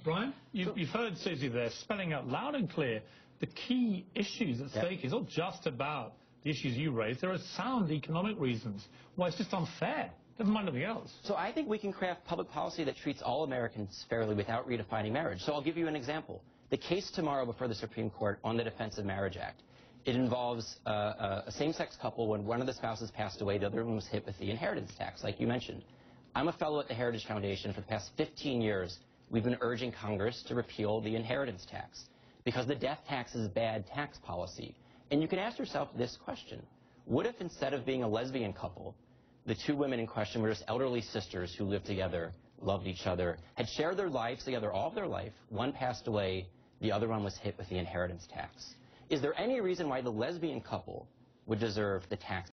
Brian, you've heard Susie there spelling out loud and clear the key issues at stake. It's not just about the issues you raised. There are sound economic reasons why it's just unfair. Never mind anything else. So I think we can craft public policy that treats all Americans fairly without redefining marriage. So I'll give you an example. The case tomorrow before the Supreme Court on the Defense of Marriage Act. It involves a same-sex couple. When one of the spouses passed away, the other one was hit with the inheritance tax, like you mentioned. I'm a fellow at the Heritage Foundation. For the past 15 years, we've been urging Congress to repeal the inheritance tax because the death tax is bad tax policy. And you can ask yourself this question. What if instead of being a lesbian couple, the two women in question were just elderly sisters who lived together, loved each other, had shared their lives together all of their life, one passed away, the other one was hit with the inheritance tax? Is there any reason why the lesbian couple would deserve the tax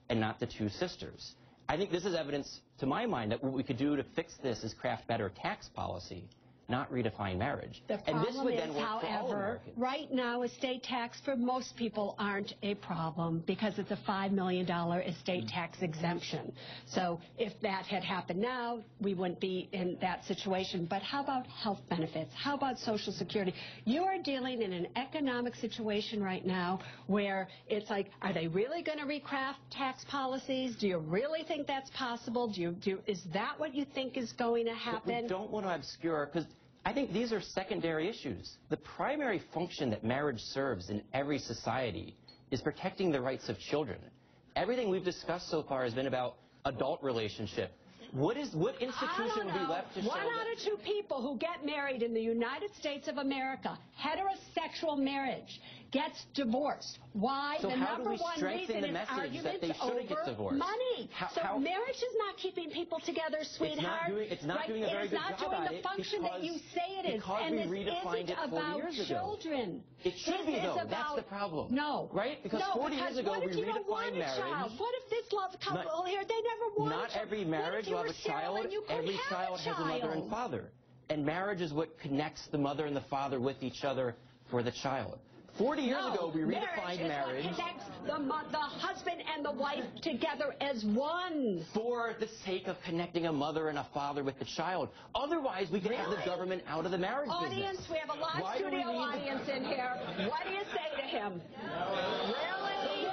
and not the two sisters? I think this is evidence, to my mind, that what we could do to fix this is craft better tax policy, not redefine marriage. The problem is, however, right now, estate tax for most people aren't a problem because it's a $5 million estate tax exemption. So if that had happened now, we wouldn't be in that situation. But how about health benefits? How about Social Security? You are dealing in an economic situation right now where it's like, are they really going to recraft tax policies? Do you really think that's possible? Is that what you think is going to happen? But we don't want to obscure, because I think these are secondary issues. The primary function that marriage serves in every society is protecting the rights of children. Everything we've discussed so far has been about adult relationship. What institution would be left to show? 1 out of 2 people who get married in the United States of America, heterosexual marriage, gets divorced. Why? So the number one reason is arguments over money. So marriage is not keeping people together, sweetheart. It's not doing a very good job. It's not doing the function that you say it is. And this isn't about children. It should be, though. That's the problem. No. Right? Because 40 years ago, we redefined marriage. What if this love couple here, they never want a child? Not every marriage will have a child. Every child has a mother and father. And marriage is what connects the mother and the father with each other for the child. 40 years ago, we redefined marriage. What connects the husband and the wife together as one. For the sake of connecting a mother and a father with the child. Otherwise, we can have the government out of the marriage business. We have a live studio audience in here. What do you say to him? Really?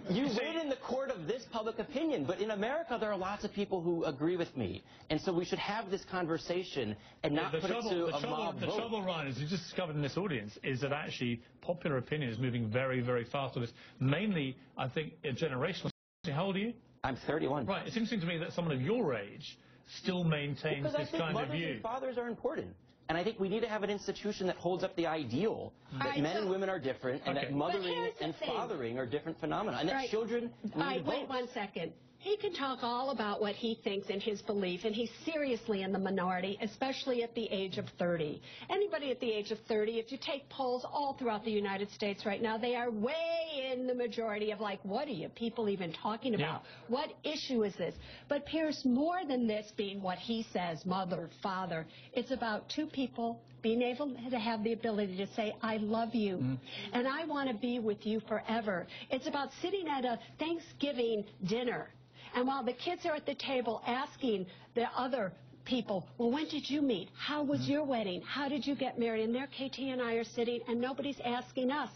You win in the court of this public opinion, but in America there are lots of people who agree with me, and so we should have this conversation and not put it to a mob vote. The trouble, Ryan, as you just discovered in this audience, is that actually popular opinion is moving very, very fast on this. Mainly, I think, a generational. How old are you? I'm 31. Right. It's interesting to me that someone of your age still maintains this kind of view. Mothers and fathers are important. And I think we need to have an institution that holds up the ideal that men and women are different, and that mothering and fathering are different phenomena, and that children need Wait 1 second. He can talk all about what he thinks and his belief, and he's seriously in the minority, especially at the age of 30. Anybody at the age of 30, if you take polls all throughout the United States right now, they are way in the majority of like, what are you people even talking about? Yeah. What issue is this? But Piers, more than this being what he says, mother, father, it's about 2 people being able to have the ability to say, I love you, and I want to be with you forever. It's about sitting at a Thanksgiving dinner, and while the kids are at the table asking the other people, well, when did you meet? How was your wedding? How did you get married? And there KT and I are sitting, and nobody's asking us.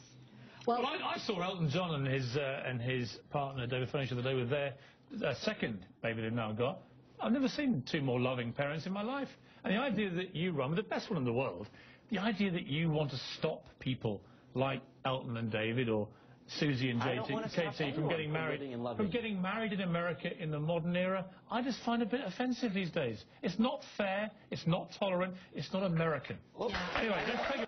Well, I saw Elton John and his partner, David Furnish, the day with their second baby they've now got. I've never seen 2 more loving parents in my life. And the idea that you run, the best one in the world, the idea that you want to stop people like Elton and David or Susie and KT from getting married in America in the modern era, I just find a bit offensive these days. It's not fair, it's not tolerant, it's not American. Anyway, let's take a